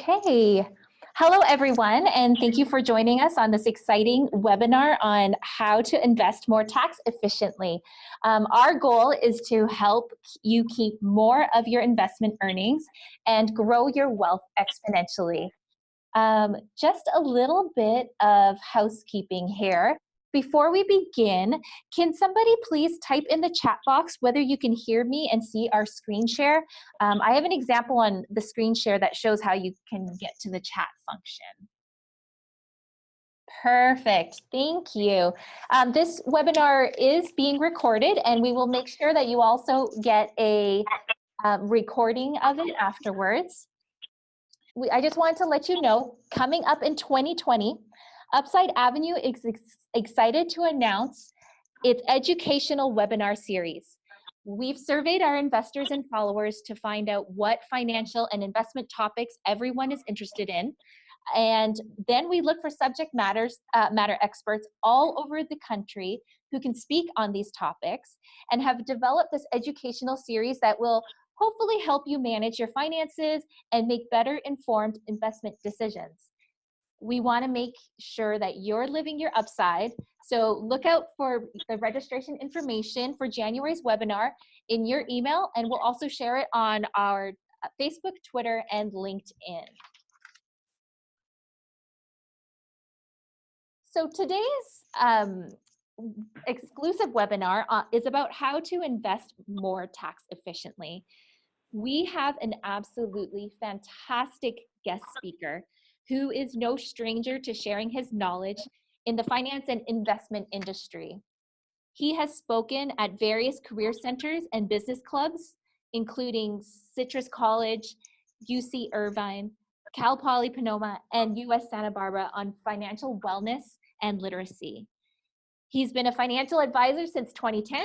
Okay. Hello, everyone, and thank you for joining us on this exciting webinar on how to invest more tax efficiently. Our goal is to help you keep more of your investment earnings and grow your wealth exponentially. Just a little bit of housekeeping here. Before we begin, can somebody please type in the chat box whether you can hear me and see our screen share? I have an example on the screen share that shows how you can get to the chat function. Perfect, thank you. This webinar is being recorded and we will make sure that you also get a recording of it afterwards. I just wanted to let you know, coming up in 2020, Upside Avenue is excited to announce its educational webinar series. We've surveyed our investors and followers to find out what financial and investment topics everyone is interested in. And then we look for subject matter experts all over the country who can speak on these topics and have developed this educational series that will hopefully help you manage your finances and make better informed investment decisions. We want to make sure that you're living your upside. So look out for the registration information for January's webinar in your email, and we'll also share it on our Facebook, Twitter, and LinkedIn. So today's exclusive webinar is about how to invest more tax efficiently. We have an absolutely fantastic guest speaker who is no stranger to sharing his knowledge in the finance and investment industry. He has spoken at various career centers and business clubs, including Citrus College, UC Irvine, Cal Poly Sonoma, and US Santa Barbara on financial wellness and literacy. He's been a financial advisor since 2010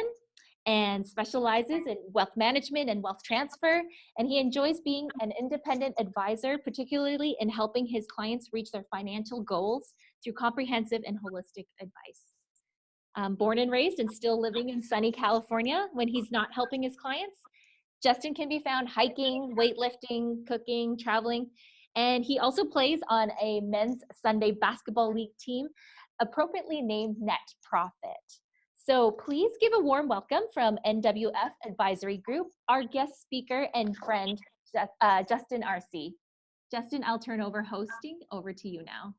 and specializes in wealth management and wealth transfer, and he enjoys being an independent advisor, particularly in helping his clients reach their financial goals through comprehensive and holistic advice. Born and raised and still living in sunny California when he's not helping his clients, Justin can be found hiking, weightlifting, cooking, traveling, and he also plays on a men's Sunday basketball league team, appropriately named Net Profit. So please give a warm welcome from NWF Advisory Group, our guest speaker and friend, Justin Arce. Justin, I'll turn over hosting over to you now.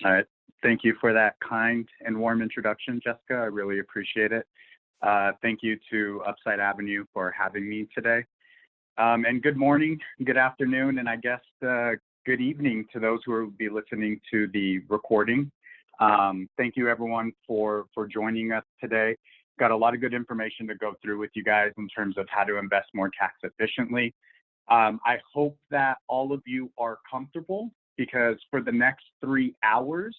All right. Thank you for that kind and warm introduction, Jessica. I really appreciate it. Thank you to Upside Avenue for having me today. And good morning, good afternoon, and I guess good evening to those who will be listening to the recording. Thank you everyone for joining us today. Got a lot of good information to go through with you guys in terms of how to invest more tax efficiently. I hope that all of you are comfortable because for the next 3 hours,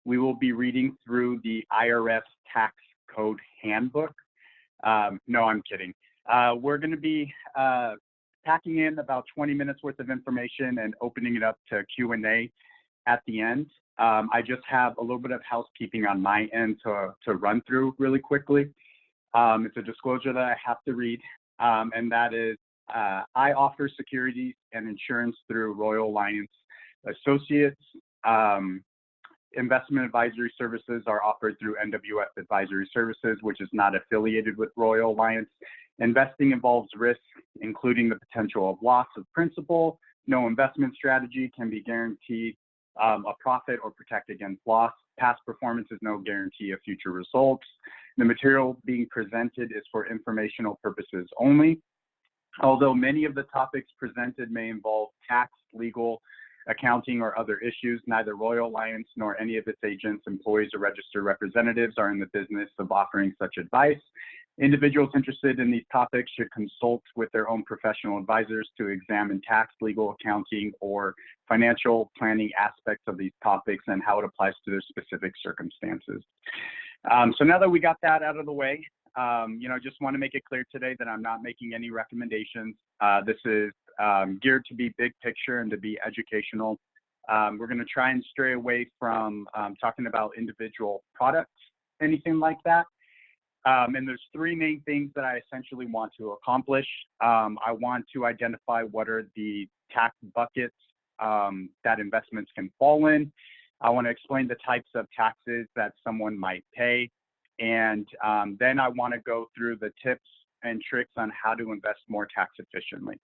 we will be reading through the IRS Tax Code Handbook. No, I'm kidding. We're going to be packing in about 20 minutes worth of information and opening it up to Q&A at the end. I just have a little bit of housekeeping on my end to run through really quickly. It's a disclosure that I have to read, and that is I offer securities and insurance through Royal Alliance Associates. Investment advisory services are offered through NWF Advisory Services, which is not affiliated with Royal Alliance. Investing involves risk, including the potential of loss of principal. No investment strategy can be guaranteed a profit or protect against loss. Past performance is no guarantee of future results. The material being presented is for informational purposes only. Although many of the topics presented may involve tax, legal, accounting, or other issues, neither Royal Alliance nor any of its agents, employees, or registered representatives are in the business of offering such advice. Individuals interested in these topics should consult with their own professional advisors to examine tax, legal, accounting, or financial planning aspects of these topics and how it applies to their specific circumstances. So now that we got that out of the way, just want to make it clear today that I'm not making any recommendations. This is geared to be big picture and to be educational. We're going to try and stray away from talking about individual products, anything like that. And there's 3 main things that I essentially want to accomplish. I want to identify what are the tax buckets that investments can fall in. I want to explain the types of taxes that someone might pay. And then I want to go through the tips and tricks on how to invest more tax efficiently.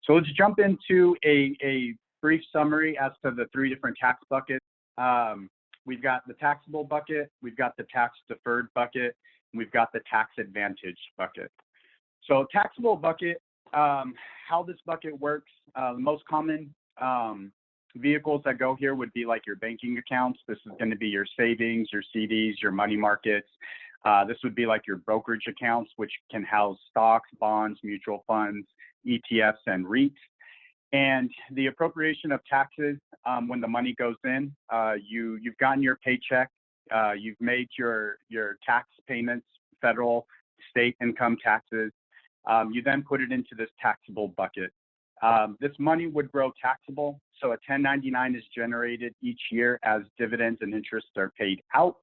So let's jump into a brief summary as to the 3 different tax buckets. We've got the taxable bucket, we've got the tax deferred bucket, and we've got the tax advantage bucket. So taxable bucket, how this bucket works, the most common vehicles that go here would be like your banking accounts. This is going to be your savings, your CDs, your money markets. This would be like your brokerage accounts, which can house stocks, bonds, mutual funds, ETFs, and REITs. And the appropriation of taxes, when the money goes in, you've gotten your paycheck, you've made your tax payments, federal, state income taxes. You then put it into this taxable bucket. This money would grow taxable, so a 1099 is generated each year as dividends and interest are paid out.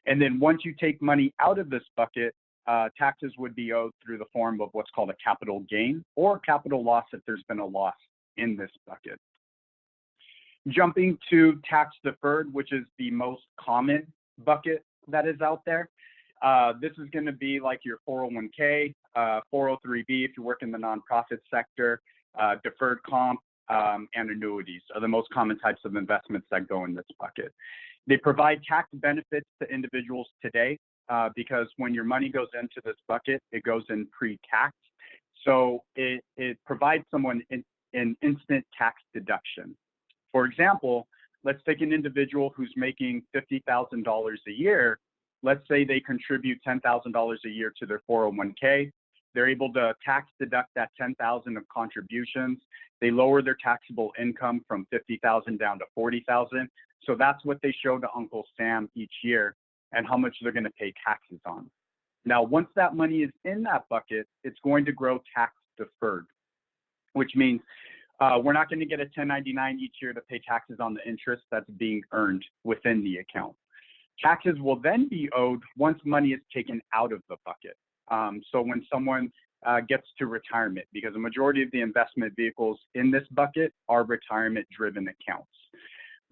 And then once you take money out of this bucket, taxes would be owed through the form of what's called a capital gain or capital loss if there's been a loss in this bucket. Jumping to tax deferred, which is the most common bucket that is out there. This is going to be like your 401k, 403b if you work in the nonprofit sector, deferred comp, and annuities are the most common types of investments that go in this bucket. They provide tax benefits to individuals today because when your money goes into this bucket, it goes in pre-tax. So it provides someone an instant tax deduction. For example, let's take an individual who's making $50,000 a year. Let's say they contribute $10,000 a year to their 401k. They're able to tax deduct that $10,000 of contributions. They lower their taxable income from $50,000 down to $40,000. So that's what they show to Uncle Sam each year and how much they're going to pay taxes on. Now, once that money is in that bucket, it's going to grow tax deferred, which means we're not going to get a 1099 each year to pay taxes on the interest that's being earned within the account. Taxes will then be owed once money is taken out of the bucket. So when someone gets to retirement, because the majority of the investment vehicles in this bucket are retirement-driven accounts.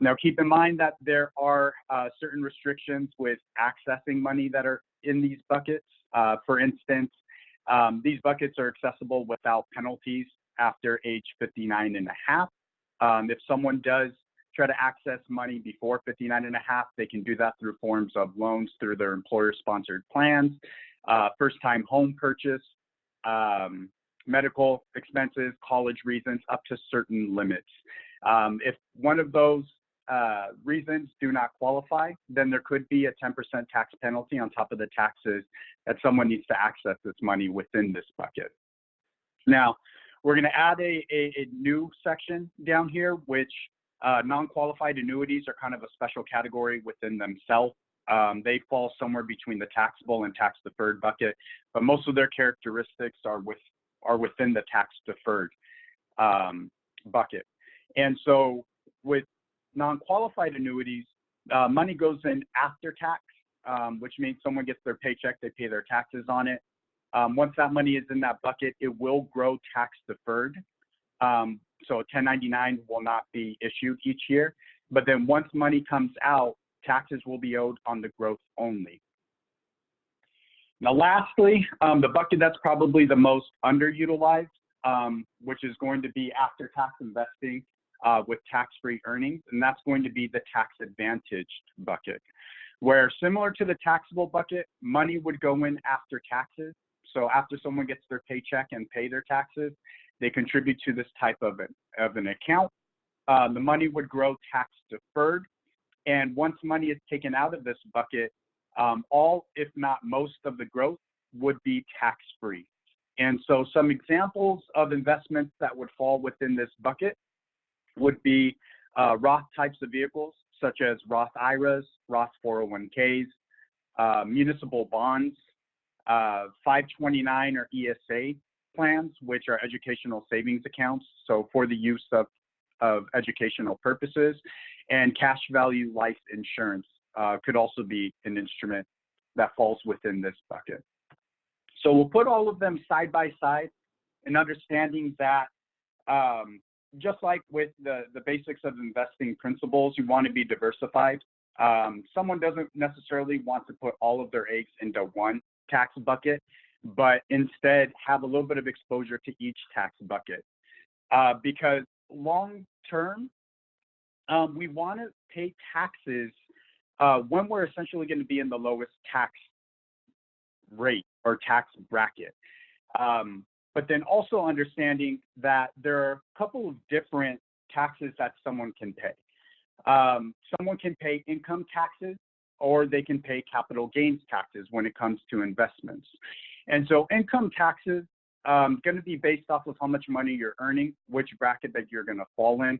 Now, keep in mind that there are certain restrictions with accessing money that are in these buckets. For instance, these buckets are accessible without penalties after age 59 and a half. If someone does try to access money before 59 and a half, they can do that through forms of loans through their employer-sponsored plans, first-time home purchase, medical expenses, college reasons, up to certain limits. If one of those reasons do not qualify, then there could be a 10% tax penalty on top of the taxes that someone needs to access this money within this bucket. Now, we're going to add a new section down here, which non-qualified annuities are kind of a special category within themselves. They fall somewhere between the taxable and tax deferred bucket, but most of their characteristics are within the tax deferred bucket. And so with non-qualified annuities, money goes in after tax, which means someone gets their paycheck, they pay their taxes on it. Once that money is in that bucket, it will grow tax deferred. So a 1099 will not be issued each year, but then once money comes out, taxes will be owed on the growth only. Now, lastly, the bucket that's probably the most underutilized, which is going to be after-tax investing with tax-free earnings, and that's going to be the tax-advantaged bucket, where similar to the taxable bucket, money would go in after taxes. So after someone gets their paycheck and pay their taxes, they contribute to this type of an account. The money would grow tax deferred. And once money is taken out of this bucket, all, if not most of the growth would be tax-free. And so some examples of investments that would fall within this bucket would be Roth types of vehicles, such as Roth IRAs, Roth 401ks, municipal bonds, 529 or ESA plans, which are educational savings accounts, so for the use of educational purposes, and cash value life insurance could also be an instrument that falls within this bucket. So we'll put all of them side by side and understanding that just like with the basics of investing principles, you want to be diversified. Someone doesn't necessarily want to put all of their eggs into one tax bucket, but instead have a little bit of exposure to each tax bucket. Because long term, we want to pay taxes when we're essentially going to be in the lowest tax rate or tax bracket. But then also understanding that there are a couple of different taxes that someone can pay. Someone can pay income taxes, or they can pay capital gains taxes when it comes to investments. And so income taxes going to be based off of how much money you're earning, which bracket that you're going to fall in,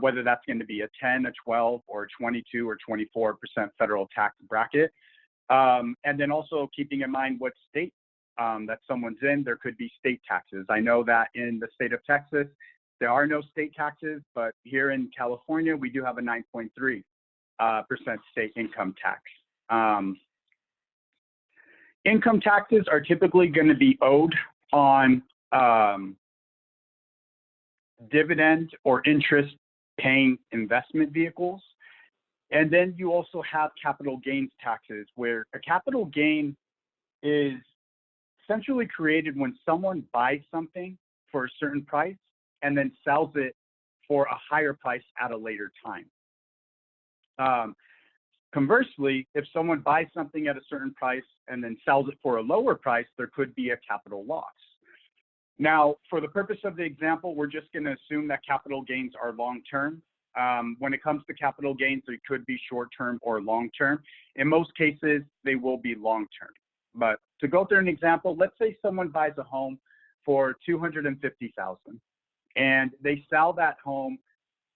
whether that's going to be a 10, a 12, or a 22 or 24% federal tax bracket. And then also keeping in mind what state that someone's in, there could be state taxes. I know that in the state of Texas, there are no state taxes, but here in California, we do have a 9.3% state income tax. Income taxes are typically going to be owed on dividend or interest paying investment vehicles. And then you also have capital gains taxes, where a capital gain is essentially created when someone buys something for a certain price and then sells it for a higher price at a later time. Conversely, if someone buys something at a certain price and then sells it for a lower price, there could be a capital loss. Now, for the purpose of the example, we're just going to assume that capital gains are long-term. When it comes to capital gains, they could be short-term or long-term. In most cases, they will be long-term. But to go through an example, let's say someone buys a home for $250,000, and they sell that home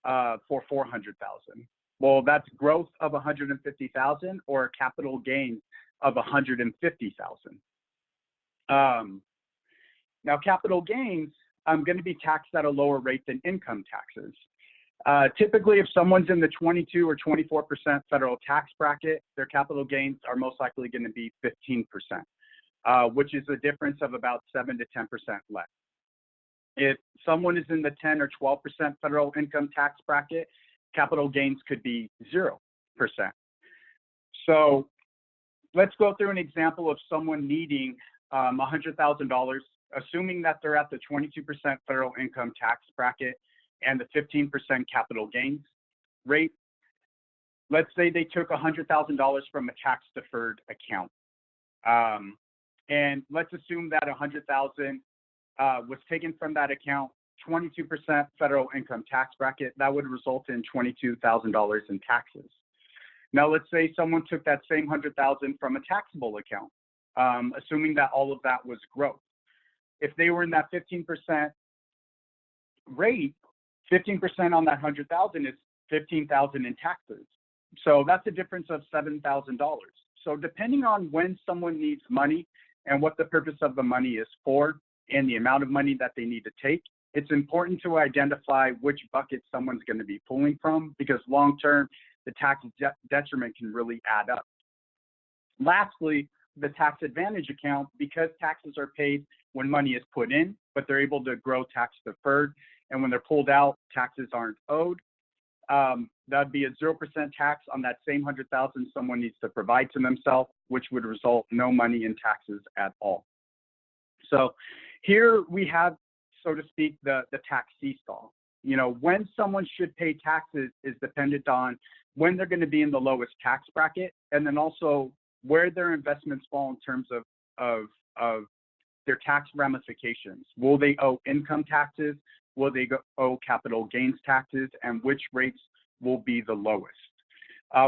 for $400,000. Well, that's growth of $150,000 or a capital gain of $150,000. Now, capital gains going to be taxed at a lower rate than income taxes. Typically, if someone's in the 22 or 24% federal tax bracket, their capital gains are most likely going to be 15%, which is a difference of about 7 to 10% less. If someone is in the 10 or 12% federal income tax bracket, capital gains could be 0%. So let's go through an example of someone needing $100,000, assuming that they're at the 22% federal income tax bracket and the 15% capital gains rate. Let's say they took $100,000 from a tax deferred account. And let's assume that $100,000 was taken from that account, 22% federal income tax bracket. That would result in $22,000 in taxes. Now, let's say someone took that same $100,000 from a taxable account, assuming that all of that was growth. If they were in that 15% rate, 15% on that $100,000 is $15,000 in taxes. So that's a difference of $7,000. So depending on when someone needs money and what the purpose of the money is for and the amount of money that they need to take, it's important to identify which bucket someone's going to be pulling from, because long-term, the tax detriment can really add up. Lastly, the tax advantage account, because taxes are paid when money is put in, but they're able to grow tax deferred, and when they're pulled out, taxes aren't owed. That'd be a 0% tax on that same $100,000 someone needs to provide to themselves, which would result no money in taxes at all. So here we have, so to speak, the tax seesaw. You know, when someone should pay taxes is dependent on when they're going to be in the lowest tax bracket, and then also where their investments fall in terms of their tax ramifications. Will they owe income taxes? Will they owe capital gains taxes? And which rates will be the lowest?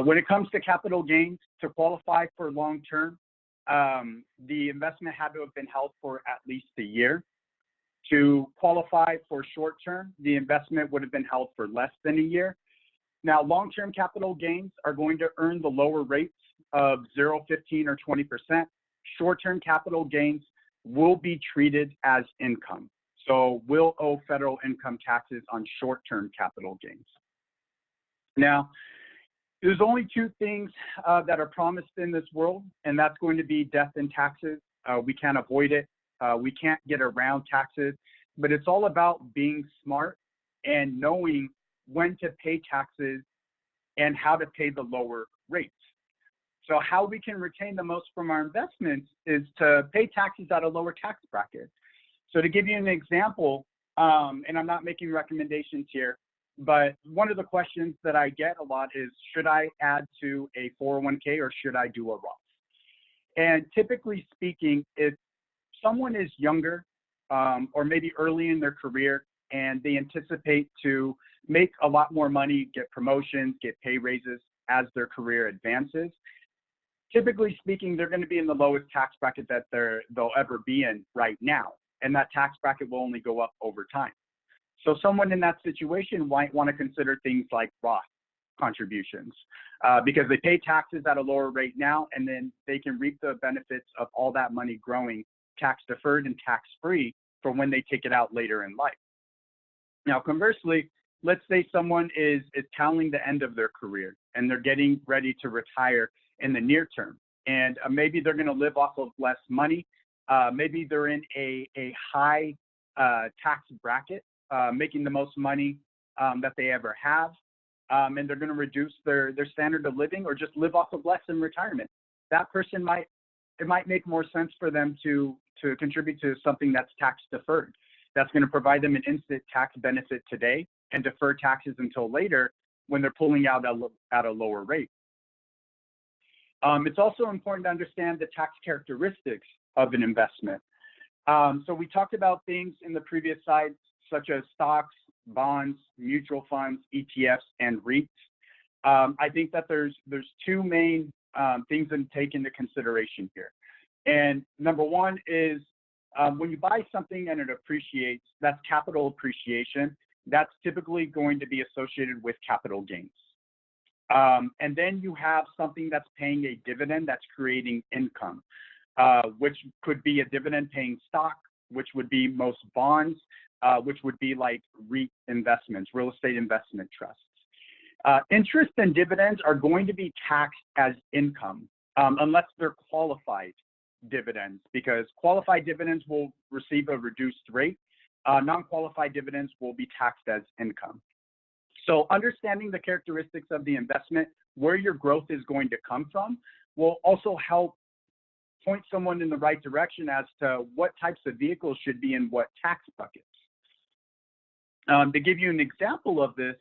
When it comes to capital gains, to qualify for long-term, the investment had to have been held for at least a year. To qualify for short-term, the investment would have been held for less than a year. Now, long-term capital gains are going to earn the lower rates of 0, 15, or 20%. Short-term capital gains will be treated as income. So we'll owe federal income taxes on short-term capital gains. Now, there's only two things that are promised in this world, and that's going to be death and taxes. We can't avoid it. We can't get around taxes, but it's all about being smart and knowing when to pay taxes and how to pay the lower rates. So how we can retain the most from our investments is to pay taxes at a lower tax bracket. So to give you an example, and I'm not making recommendations here, but one of the questions that I get a lot is, should I add to a 401k or should I do a Roth? And typically speaking, if someone is younger or maybe early in their career and they anticipate to make a lot more money, get promotions, get pay raises as their career advances, typically speaking, they're going to be in the lowest tax bracket that they'll ever be in right now. And that tax bracket will only go up over time. So someone in that situation might want to consider things like Roth contributions because they pay taxes at a lower rate now, and then they can reap the benefits of all that money growing tax deferred and tax free for when they take it out later in life. Now, conversely, let's say someone is counting the end of their career and they're getting ready to retire in the near term, and maybe they're going to live off of less money. Maybe they're in a high tax bracket, making the most money that they ever have, and they're going to reduce their standard of living or just live off of less in retirement. That person might make more sense for them to contribute to something that's tax deferred. That's going to provide them an instant tax benefit today and defer taxes until later when they're pulling out at a lower rate. It's also important to understand the tax characteristics of an investment. So we talked about things in the previous slides, such as stocks, bonds, mutual funds, ETFs, and REITs. I think that there's two main things to take into consideration here. And number one is when you buy something and it appreciates, that's capital appreciation. That's typically going to be associated with capital gains. And then you have something that's paying a dividend that's creating income, which could be a dividend paying stock, which would be most bonds, which would be like REIT investments, real estate investment trusts. Interest and dividends are going to be taxed as income unless they're qualified dividends, because qualified dividends will receive a reduced rate. Non-qualified dividends will be taxed as income. So understanding the characteristics of the investment, where your growth is going to come from, will also help point someone in the right direction as to what types of vehicles should be in what tax buckets. To give you an example of this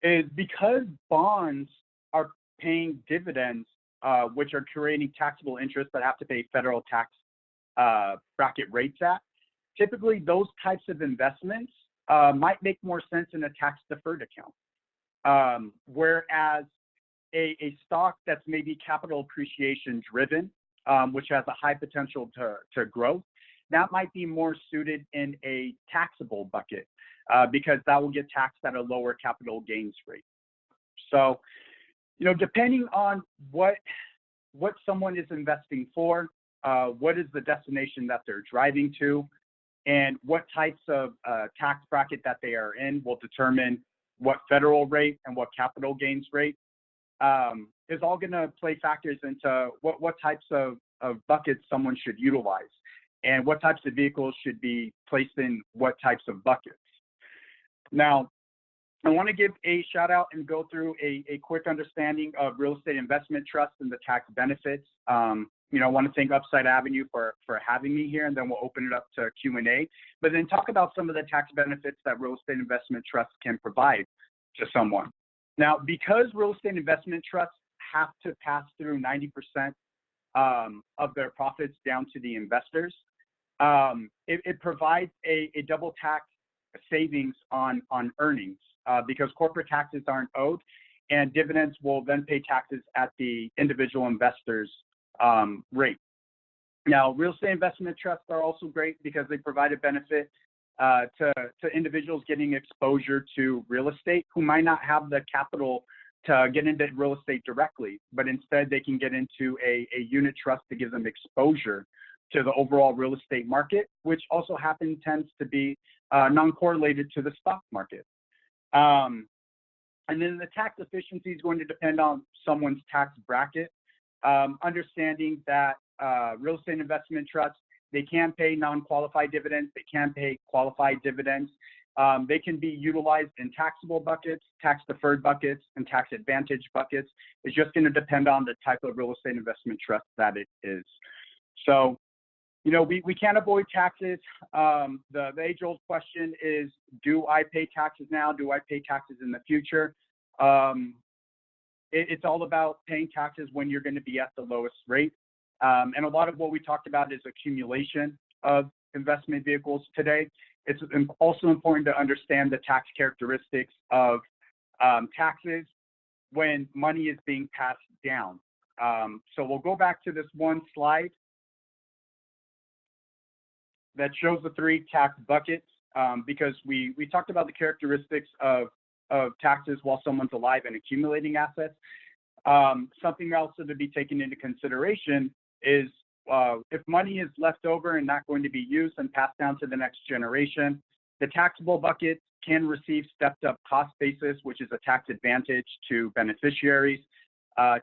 is because bonds are paying dividends, which are creating taxable interest that have to pay federal tax bracket rates at, typically those types of investments might make more sense in a tax deferred account. Whereas a stock that's maybe capital appreciation driven, which has a high potential to growth, that might be more suited in a taxable bucket because that will get taxed at a lower capital gains rate. So, depending on what someone is investing for, what is the destination that they're driving to, and what types of tax bracket that they are in will determine what federal rate and what capital gains rate is all going to play factors into what types of buckets someone should utilize and what types of vehicles should be placed in what types of buckets. Now, I want to give a shout out and go through a quick understanding of real estate investment trusts and the tax benefits. I want to thank Upside Avenue for having me here, and then we'll open it up to Q&A. But then talk about some of the tax benefits that real estate investment trusts can provide to someone. Now, because real estate investment trusts have to pass through 90% of their profits down to the investors, it provides a double tax savings on earnings because corporate taxes aren't owed, and dividends will then pay taxes at the individual investors' rate. Now, real estate investment trusts are also great because they provide a benefit to individuals getting exposure to real estate who might not have the capital to get into real estate directly, but instead they can get into a unit trust to give them exposure to the overall real estate market, which also tends to be non-correlated to the stock market. And then the tax efficiency is going to depend on someone's tax bracket. Understanding that real estate investment trusts, they can pay non-qualified dividends, they can pay qualified dividends. They can be utilized in taxable buckets, tax deferred buckets, and tax advantage buckets. It's just going to depend on the type of real estate investment trust that it is. So, you know, we can't avoid taxes. The age-old question is, do I pay taxes now? Do I pay taxes in the future? It's all about paying taxes when you're going to be at the lowest rate. And a lot of what we talked about is accumulation of investment vehicles today. It's also important to understand the tax characteristics of taxes when money is being passed down. So we'll go back to this one slide that shows the 3 tax buckets, because we talked about the characteristics of taxes while someone's alive and accumulating assets. Something else to be taken into consideration is if money is left over and not going to be used and passed down to the next generation, the taxable bucket can receive stepped up cost basis, which is a tax advantage to beneficiaries.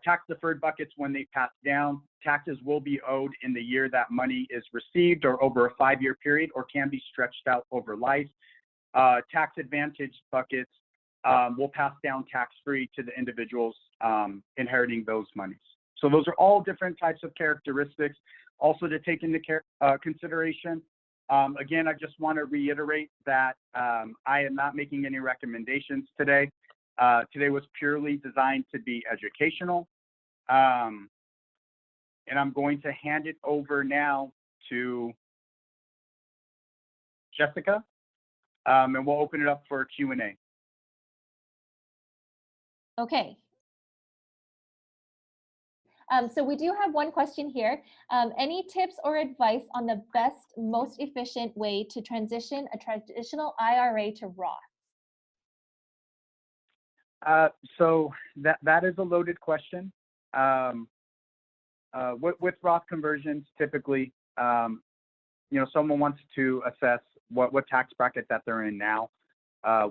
Tax deferred buckets, when they pass down, taxes will be owed in the year that money is received or over a 5-year period, or can be stretched out over life. Tax advantage buckets will pass down tax-free to the individuals inheriting those monies. So those are all different types of characteristics also to take into consideration. Again, I just want to reiterate that I am not making any recommendations today. Today was purely designed to be educational. And I'm going to hand it over now to Jessica, and we'll open it up for Q&A. Okay. So we do have one question here. Any tips or advice on the best, most efficient way to transition a traditional IRA to Roth? So that is a loaded question. With Roth conversions, typically, you know, someone wants to assess what tax bracket that they're in now,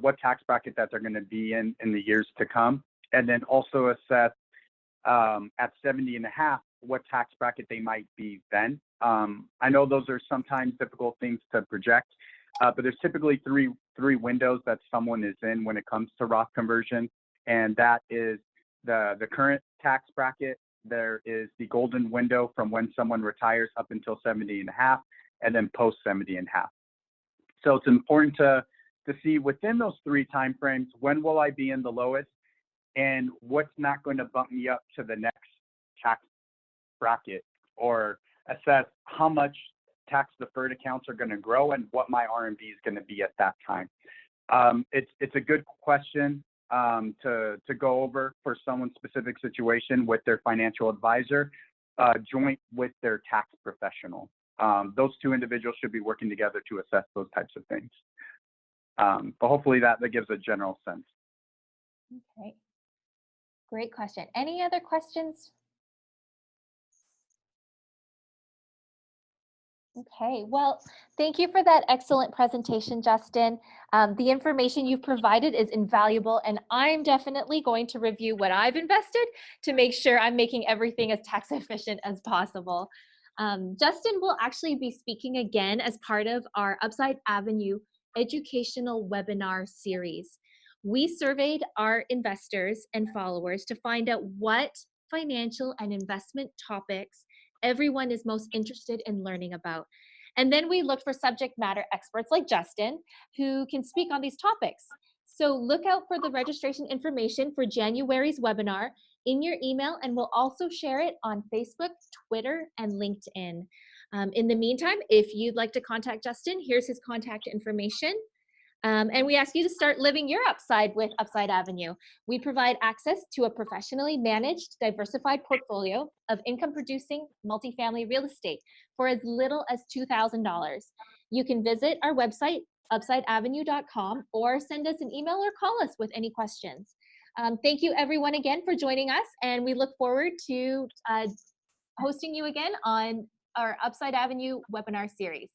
what tax bracket that they're going to be in the years to come, and then also assess at 70 and a half what tax bracket they might be then. I know those are sometimes difficult things to project, but there's typically three windows that someone is in when it comes to Roth conversion, and that is the current tax bracket. There is the golden window from when someone retires up until 70 and a half, and then post 70 and a half. So it's important to see within those 3 timeframes, when will I be in the lowest, and what's not going to bump me up to the next tax bracket, or assess how much tax deferred accounts are going to grow and what my RMD is going to be at that time. It's a good question to go over for someone's specific situation with their financial advisor, joint with their tax professional. Those 2 individuals should be working together to assess those types of things. But hopefully that gives a general sense. Okay, great question. Any other questions? Okay, well, thank you for that excellent presentation, Justin. The information you've provided is invaluable, and I'm definitely going to review what I've invested to make sure I'm making everything as tax efficient as possible. Justin will actually be speaking again as part of our Upside Avenue educational webinar series. We surveyed our investors and followers to find out what financial and investment topics everyone is most interested in learning about. And then we looked for subject matter experts like Justin who can speak on these topics. So look out for the registration information for January's webinar in your email, and we'll also share it on Facebook, Twitter, and LinkedIn. In the meantime, if you'd like to contact Justin, here's his contact information. And we ask you to start living your upside with Upside Avenue. We provide access to a professionally managed, diversified portfolio of income-producing multifamily real estate for as little as $2,000. You can visit our website, upsideavenue.com, or send us an email or call us with any questions. Thank you, everyone, again for joining us, and we look forward to hosting you again on our Upside Avenue webinar series.